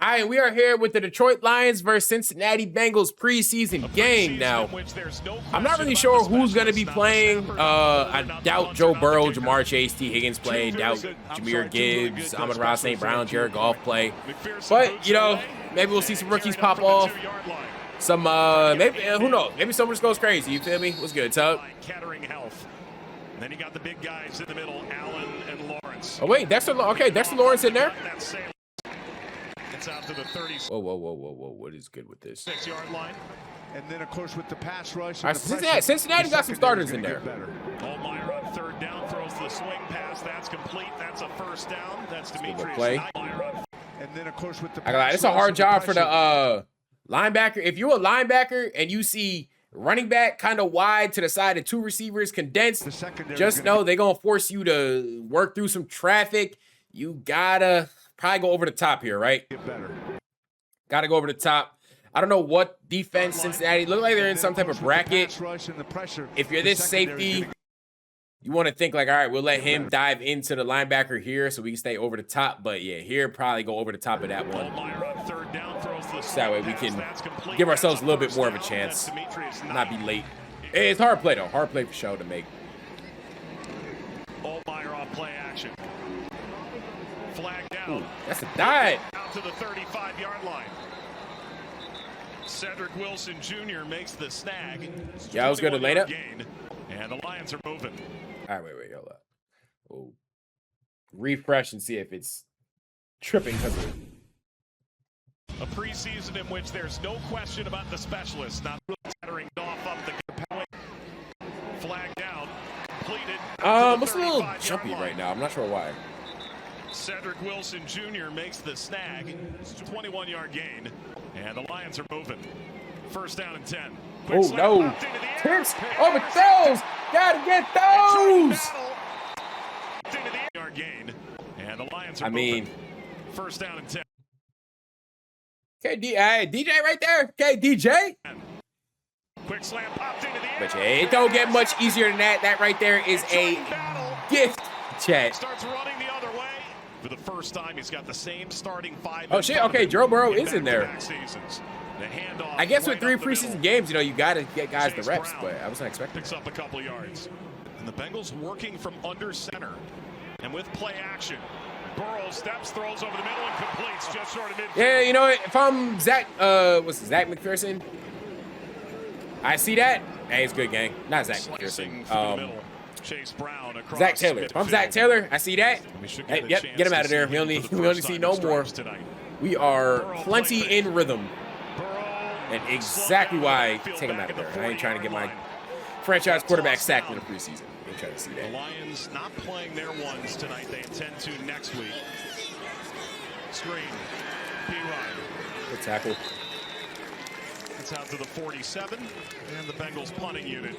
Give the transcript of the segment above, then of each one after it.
All right, we are here with the Detroit Lions versus Cincinnati Bengals preseason game. Now, I'm not really sure who's going to be playing. I doubt Joe Burrow, Jamar Chase, T. Higgins play. Doubt Jahmyr Gibbs, Amon-Ra St. Brown, Jared Goff play. But, you know, maybe we'll see some rookies pop off. Some, maybe, who knows? Maybe someone just goes crazy. You feel me? What's good, Tug? Then you got the big guys in the middle, Allen and Lawrence. Oh, wait, Dexter Lawrence in there? It's out to the 30. Whoa. What is good with this? 6-yard line. And then, of course, with the pass rush. Right, Cincinnati got some starters in there. Olmeyer on third down, throws the swing pass. That's complete. That's a first down. That's Demetrius. Play. And then, of course, with the it's a hard job for the linebacker. If you're a linebacker and you see running back kind of wide to the side and two receivers condensed, just know they're going to force you to work through some traffic. You gotta probably go over the top here, right? Get better. Gotta go over the top. I don't know what defense Cincinnati look like. They're in some type of bracket. If you're this safety, you want to think like, all right, we'll let him dive into the linebacker here so we can stay over the top. But yeah, here probably go over the top of that one. So that way we can give ourselves a little bit more of a chance, not be late. It's hard play though, hard play for sure to make. Olmeyer off play action. Flag down. Ooh, that's a dive. Out to the 35-yard line. Cedric Wilson Jr. makes the snag. Yeah, I was good to lane up. And the Lions are moving. All right, wait, hold up. Oh, refresh and see if it's tripping because of a preseason in which there's no question about the specialists not battering off up the flag down. Completed. It's a little jumpy right now. I'm not sure why. Cedric Wilson Jr. makes the snag. 21-yard gain. And the Lions are moving. First down and 10. Oh, no. Tips overthrows. Gotta get those. Gain. And the Lions are moving. First down and 10. Okay, DJ right there. Okay, DJ. Quick slam popped into the air. But yeah, it don't get much easier than that. That right there is a gift, chat. Starts running the other way. For the first time, he's got the same starting five. Oh, shit. Okay, Joe Burrow is in there. I guess with 3 preseason games, you know, you got to get guys the reps, but I wasn't expecting Picks up a couple yards. And the Bengals working from under center. And with play action, Burrow steps, throws over the middle, and completes just short of midfield. Yeah, you know what? If I'm Zach McPherson, I see that. Hey, it's good, gang. Not Zach McPherson. Chase Brown across Zach Taylor. If I'm Zach Taylor, I see that. Hey, yep, get him out of there. We only see no more. We are plenty in rhythm. And exactly why I take him out of there. I ain't trying to get my franchise quarterback sacked in the preseason. I ain't trying to see that. The Lions not playing their ones tonight. They intend to next week. Screen. P-Ryan. Good tackle. It's out to the 47, and the Bengals punting unit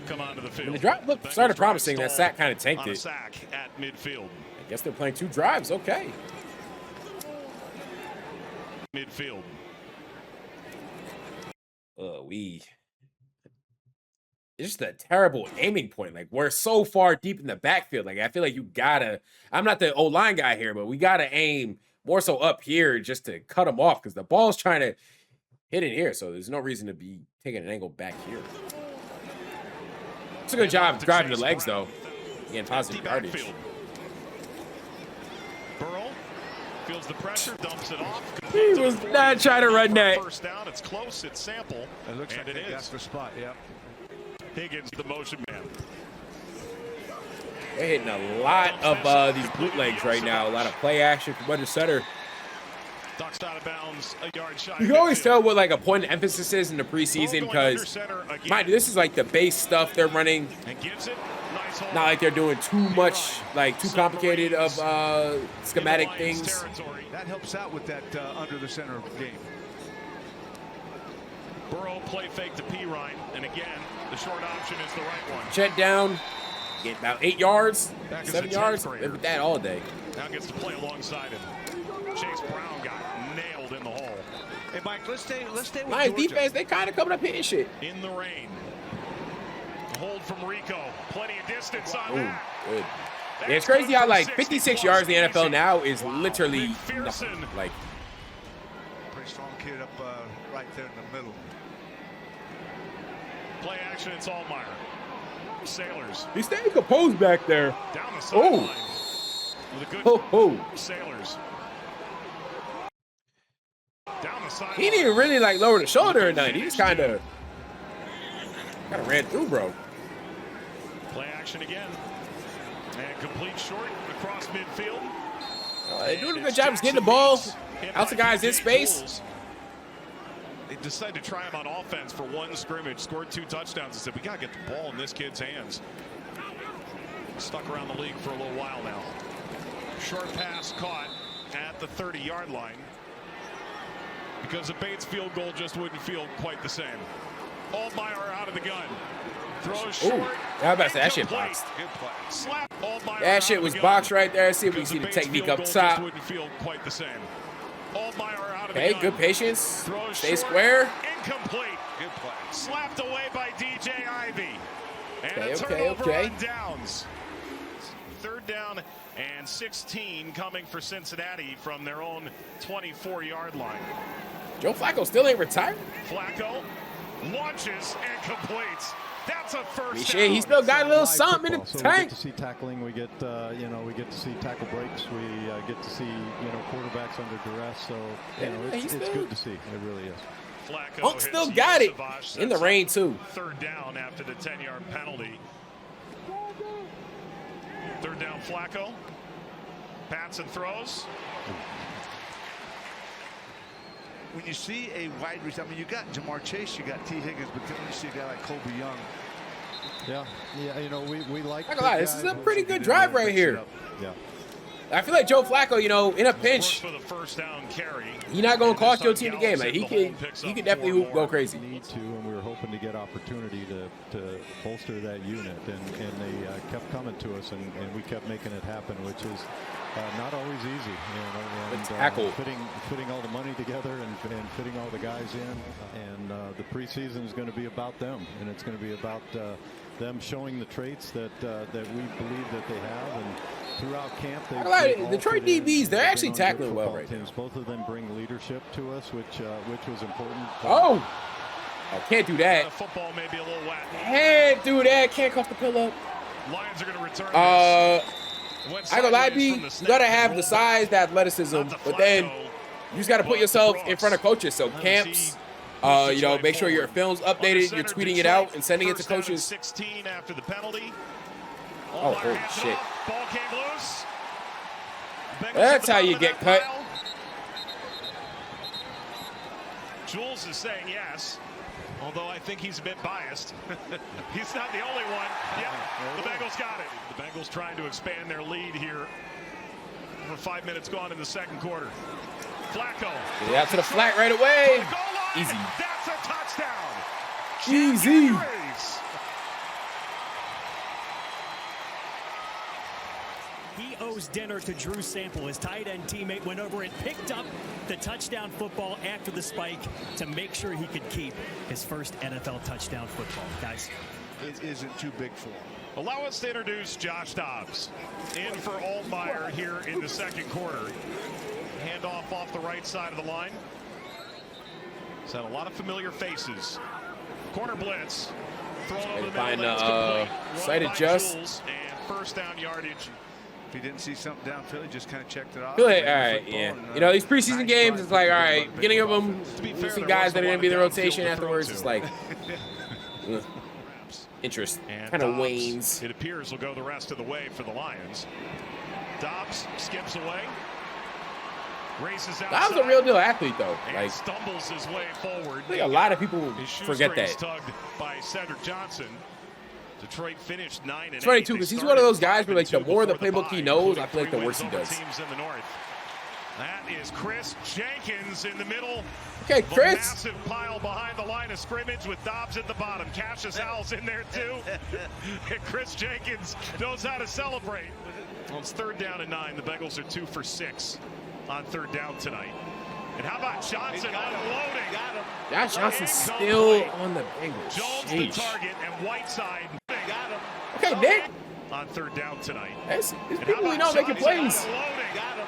come onto the field. And the drive look started promising. That sack kind of tanked it. Sack at midfield. I guess they're playing 2 drives. Okay. Midfield. It's just a terrible aiming point. Like, we're so far deep in the backfield. Like, I feel like you gotta. I'm not the O-line guy here, but we gotta aim more so up here just to cut them off because the ball's trying to hit it here, so there's no reason to be taking an angle back here. It's a good job driving the legs, though. Getting positive yardage. Burrow feels the pressure, dumps it off. He was not trying to run that. First down, it's close, it's sample. It looks like that's the spot, yep. Higgins, the motion man. They're hitting a lot of these bootlegs right now. A lot of play action from under center. Ducks out of bounds, a yard shy. You can always tell what like a point of emphasis is in the preseason because, mind you, this is like the base stuff they're running. Not like they're doing too much, like too complicated of schematic things. That helps out with that under the center game. Burrow play fake to P-Ryan, and again, the short option is the right one. Check down, get about 8 yards, 7 yards. Live with that all day. Now gets to play alongside him. Chase Brown got nailed in the hole. Hey, Mike, let's stay with Lions defense, they kind of coming up hitting shit. In the rain. Hold from Rico. Plenty of distance on that. Good. Yeah, it's crazy how like 56 yards in the NFL now is literally nothing. Like Pretty strong kid up right there in the middle. Play action, it's Altmaier. Sailors. He's staying composed back there. Down the sideline. With a good Sailors. Down the sideline. He didn't really like lower the shoulder or nothing. He just kind of ran through, bro. Play action again. And complete short across midfield. They're doing a good job of getting the ball out to guys in space. They decided to try him on offense for one scrimmage, scored 2 touchdowns, and said, we got to get the ball in this kid's hands. Stuck around the league for a little while now. Short pass caught at the 30-yard line. Because a Bates field goal just wouldn't feel quite the same. Altmaier out of the gun. Throws short. I was about to say, that shit boxed. Good play. Slap Altmaier. That shit was boxed right there. See if we can see the technique up top. Wouldn't feel quite the same. Altmaier out of the Okay, gun. good patience. Throws Stay short, square. Incomplete. Good play. Slapped away by DJ Ivy. And Okay, a turnover okay. on downs. 3rd down and 16 coming for Cincinnati from their own 24-yard line. Joe Flacco still ain't retired. Flacco launches and completes. That's a first Shit, down. he still got a little something in the So we tank. get to see tackling. We get we get to see tackle breaks. We get to see quarterbacks under duress. So it's good to see. It really is. Flacco Monk hits still got it Savage. in the rain too. 3rd down after the 10-yard penalty. 3rd down, Flacco. Pats and throws. When you see a wide receiver, I mean, you got Jamar Chase, you got T. Higgins, but then when you see a guy like Kobe Young. Yeah, we like. Not gonna lie, this is a pretty good drive right here. Yeah. I feel like Joe Flacco, in a pinch, For the first down carry. he's not gonna cost your team the game. Like he can definitely go crazy. Need to, and we were hoping to get opportunity to bolster that unit, and they kept coming to us, and we kept making it happen, which is not always easy. And tackle. Fitting all the money together and fitting all the guys in, and the preseason is going to be about them, and it's going to be about them showing the traits that we believe that they have, and throughout camp, the Detroit DBs, they're actually tackling well right now. Both of them bring leadership to us, which was important. Oh, can't do The that. football may be a little wet. Can't do that. Can't cuff the pillow. Lions are going to return this. I gonna lie, B, you gotta have the size, the athleticism, but then you just gotta put yourself in front of coaches. So camps, make sure your film's updated, you're tweeting it out and sending it to coaches. 16 after the penalty. Oh, holy shit. Ball came loose. That's how you get cut. Jules is saying yes, although I think he's a bit biased. He's not the only one. Yeah, the Bengals got it. The Bengals trying to expand their lead here. Over 5 minutes gone in the 2nd quarter. Flacco. Get it out to the flat right away. Easy. That's a touchdown. Easy. He owes dinner to Drew Sample. His tight end teammate went over and picked up the touchdown football after the spike to make sure he could keep his first NFL touchdown football. Guys, It isn't too big for him. Allow us to introduce Josh Dobbs in for Altmaier here in the 2nd quarter. Handoff off the right side of the line. He's had a lot of familiar faces. Corner blitz. Thrown over the find middle. That's complete. sight Run by adjust. Jules, and first down yardage. If he didn't see something downfield, he just kind of checked it off. All right, yeah. These preseason games, it's like, all right, beginning of them, you see guys that are going to be in the rotation afterwards. It's like, interest kind of wanes. It appears will go the rest of the way for the Lions. Dobbs skips away. Races outside. That was a real deal athlete, though. And Like, stumbles his way forward. I think a lot of people His forget that. tugged by Cedric Johnson. Detroit finished 9-8. It's funny, too, because he's one of those guys where, like, the more the playbook he knows, I feel like the worse he does. Teams in the north. That is Chris Jenkins in the middle. Okay, Chris. Massive pile behind the line of scrimmage with Dobbs at the bottom. Cassius Howell's in there too. And Chris Jenkins knows how to celebrate. Well, it's 3rd down and 9. The Bengals are 2 for 6 on 3rd down tonight. And how about Johnson unloading? Got him. Josh Johnson's still on the Bengals. Jones the Sheesh. target and Whiteside Got him. Okay, Nick. on 3rd down tonight. It's And how people we about know making Johnson plays. unloading? Got him.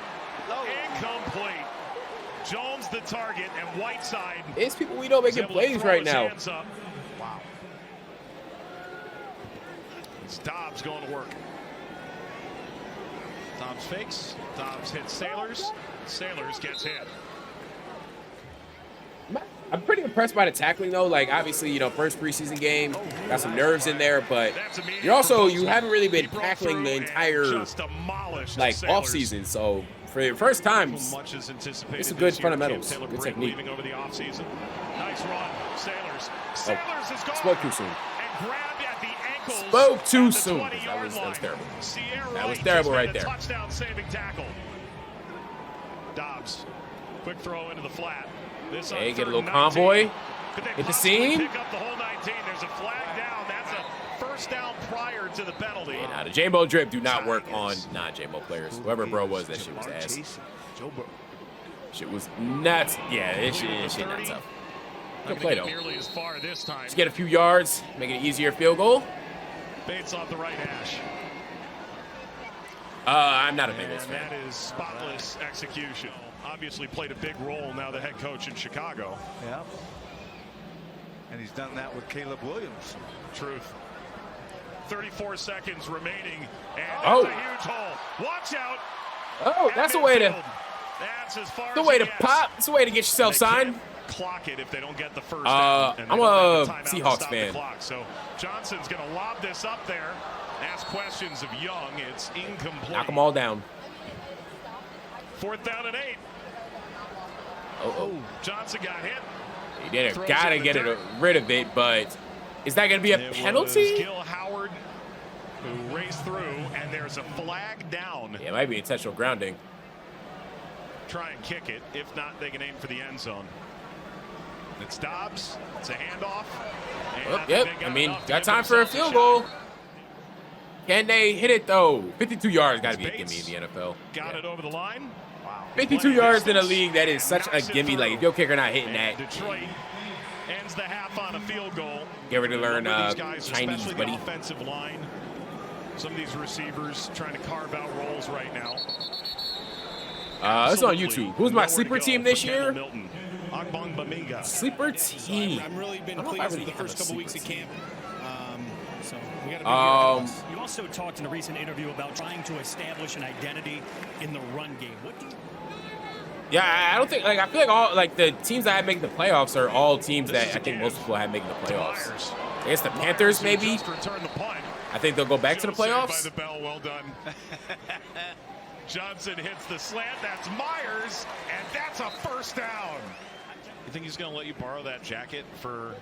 Incomplete. Jones finds the target, and Whiteside. It's people we know making plays right now. Wow. It's Dobbs going to work. Dobbs fakes. Dobbs hits Sailors. Sailors gets hit. I'm pretty impressed by the tackling, though. Like, obviously, you know, first preseason game, got some nerves in there, but you haven't really been tackling the entire, like, offseason. So, for your first time, it's a good fundamentals, good technique. Nice run, Sailors. Sailors is gone. Spoke too soon. And grabbed at the ankles. Spoke too at the soon. 20-yard That was terrible. Sierra That was Wright terrible just right made a there. Touchdown saving tackle. Dobbs, quick throw into the flat. This Hey, get a 3rd little and convoy. 19. Could they Hit the possibly seam. pick up the whole 19? There's a flag down. That's a first down prior to the penalty. Nah, the J-Mo drip do not work on non-J-Mo players. Whoever bro was, that shit was ass. Shit was nuts. Yeah, this shit not tough. Good play, though. Nearly as far this time. Just get a few yards, make it an easier field goal. Bates off the right hash. I'm not a Bengals And fan. that is spotless execution. Obviously played a big role now, the head coach in Chicago. Yeah. And he's done that with Caleb Williams. Truth. 34 seconds remaining. And Oh. that's a huge hole. Watch out. Oh, that's a way to That's as far the as way it to gets. pop. It's a way to get yourself They can't signed. Clock it if they don't get the first Uh, down. And I'm they don't a have the timeout to Seahawks stop fan. the clock. So Johnson's going to lob this up there. Ask questions of Young. It's incomplete. Knock them all down. 4th down and 8. Oh. Johnson got hit. He did it. Throws Gotta in the get dirt. rid of it, but is that going to be a It penalty? was Gil Howard who raced through, and there's a flag down. Yeah, it might be intentional grounding. Try and kick it. If not, they can aim for the end zone. It's Dobbs. It's a handoff. And Oh, I think yep. they I mean, enough to got give time for a themselves field shot. goal. Can they hit it, though? 52 yards got to be a Bates gimme in the NFL. Got Yeah. it over the line. Wow. 52 yards in a league that is such a gimme. Like, if your kicker not hitting And that, Detroit ends the half on a field goal. get ready to learn These guys, Chinese, especially buddy. the offensive line. Some of these receivers trying to carve out roles right now. It's on Absolutely YouTube. Who's my nowhere to sleeper go team for this Kendall year? Milton. Agbongbamiga. Sleeper team. I'm really been I don't know if I pleased really with the have first a couple weeks of sleeper camp. So we got a big year ahead of us. You also talked in a recent interview about trying to establish an identity in the run game. What do you Yeah, I don't think, like, I feel like all, like, the teams that have making the playoffs are all teams that I think most people have making the playoffs. Myers. I guess the Panthers, Myers, who maybe. just returned the punt. I think they'll go back to the Joe saved playoffs. By the bell, well done. Johnson hits the slant. That's Myers, and that's a first down. You think he's going to let you borrow that jacket for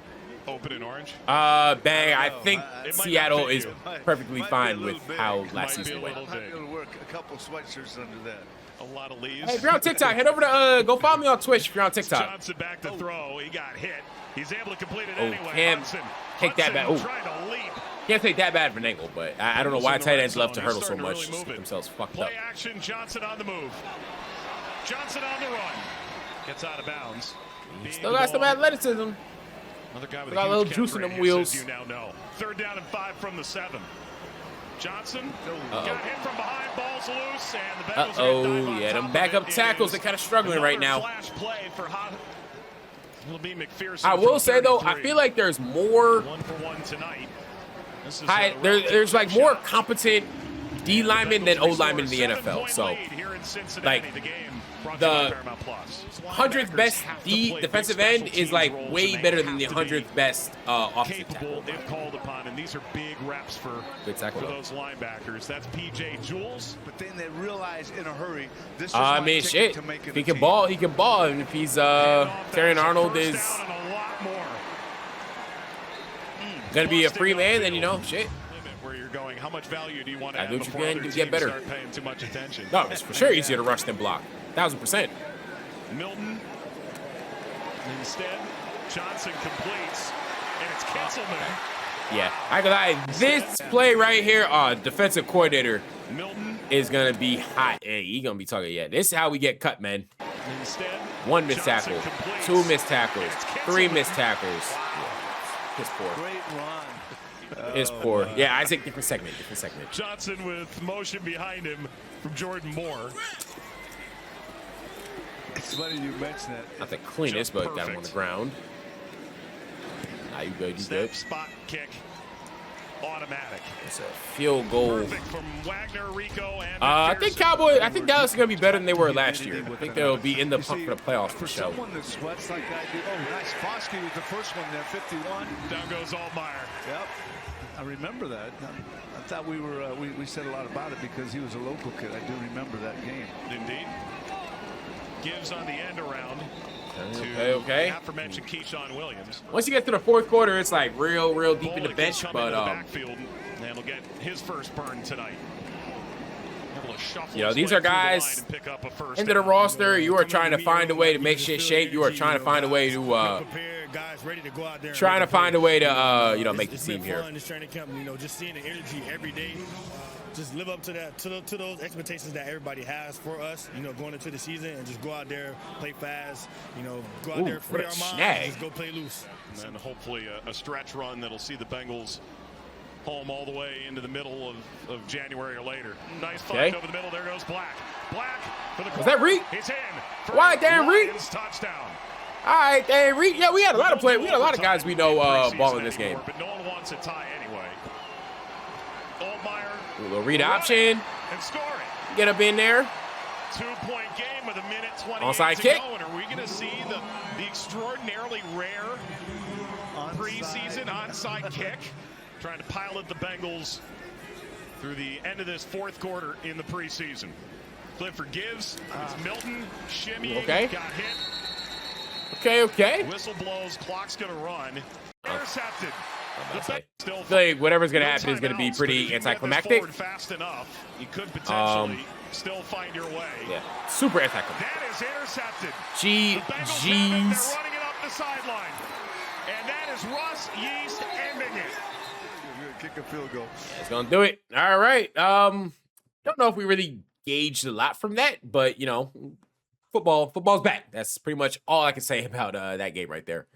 open and orange? Bang, I think It might Seattle not fit is you. perfectly Might be a fine little with big. how Might last be season a went. little Might be big. able to work a couple sweatshirts under that. A lot of leaves. Hey, if you're on TikTok, head over to, go follow me on Twitch if you're on TikTok. Johnson back to throw. He got hit. He's able to complete it Oh, anyway. Cam, Hudson. take that back. Hudson Ooh. trying to leap. Can't take that bad of an angle, but I don't know why In the tight red ends love to zone. hurdle He's so starting to much. really Just move get it. themselves fucked Play up. action. Johnson on the move. Johnson on the run. Gets out of bounds. Still got some athleticism. Another guy with Got a a little huge juice catch in them radius, wheels. as you now know. 3rd down and 5 from the 7. Johnson Uh-oh. got hit from behind, balls loose, and the Bengals Uh-oh, get dive on yeah, them top of backup it. tackles, It they're is kinda struggling right another now. Flash play for It'll be McPherson. I will from say, though, I 33. feel like there's more 1 for 1 tonight. This is high, a there's like relative more shot. competent D linemen than O linemen in the NFL. So, like, the 100th best D defensive end is like way better than the 100th best offensive capable tackle. if called upon, and these are big reps for Good tackle, though. those linebackers. That's PJ Jules. But then they realize in a hurry, this is I my mean, ticket shit. to make it If he a can team. ball, he can ball. And if he's Terry Arnold is First down and a lot more. gonna be a Busted free man, upfield. then you know, shit. Limit where you're going. How much value do you want to I add do what you before can other to get teams better. start paying too much attention? No, it's for sure easier to rush than block. 1000%. Milton. Instead, Johnson completes, and it's Kinselman. Yeah, I can lie. This play right here, defensive coordinator Milton. is gonna be hot. Hey, he gonna be talking. Yeah, this is how we get cut, man. Instead, 1 missed Johnson tackle, completes. 2 missed tackles, It's 3 Kinselman. missed tackles. Piss poor. Great run. Piss poor. Yeah, Isaac, different segment. Different segment. Johnson with motion behind him from Jordan Moore. It's funny you mentioned that. Not the cleanest, Just but got him on the perfect. ground. Nah, you good, you Snap, good. spot, kick, automatic. It's a field goal. Perfect from Wagner, Rico, and I think I think Dallas is going to be better than they were last year. I think they'll be in the punt for the playoffs for For sure. someone that sweats like I do. Oh, nice. Foskey was the first one there, 51. down goes Altmaier. Yep. I remember that. I thought we were we said a lot about it because he was a local kid. I do remember that game. Indeed. Gives on the end around Okay, okay. the aforementioned Keyshawn Williams. Once you get to the fourth quarter, it's like real deep in the Bullock bench. will come But into the backfield and will get his first burn tonight. Able to shuffle you know, his these way are through the line guys and pick up a first into the down. roster. You are trying to find a way to make shit shape. You are trying to find a way to guys ready to go out there. and trying to make a play. find a way to you know, make the It's team been here. fun, this training camp, you know, just seeing the energy every day. Just live up to that, to those expectations that everybody has for us. You know, going into the season and just go out there, play fast. You know, go out Ooh, there, free what our a minds, snag. and just go play loose. And then hopefully a stretch run that'll see the Bengals home all the way into the middle of January or later. Nice Okay. fight over the middle. There goes Black. Black for the Was that Reed? He's in. For Why, Dan Reed? Lions touchdodown. All right, hey, Reed. Yeah, we had a lot of play. We had a lot of guys we know ball in this game. But no one wants a tie anyway. Altmaier A little read option. and scoring. Get up in there. 2-point game with a minute 28 Onside to kick. go. And are we going to see the extraordinarily rare preseason onside kick? Trying to pilot the Bengals through the end of this fourth quarter in the preseason. Clifford gives. It's Milton. Shimmy. Okay. Got hit. Okay. Whistle blows. Clock's going to run. Intercepted. I'm about to say. Still I feel like whatever's going to happen is going to be timeouts, but if pretty you can get this anticlimactic. forward fast enough, you could potentially still find your way. Yeah, super anticlimactic. That is intercepted. The The Bengals have it. G's. They're running it up the sideline. And that is Russ Yeast ending it. You're gonna kick a field goal. It's going to do it. All right. Don't know if we really gauged a lot from that, but, you know, football's back. That's pretty much all I can say about that game right there.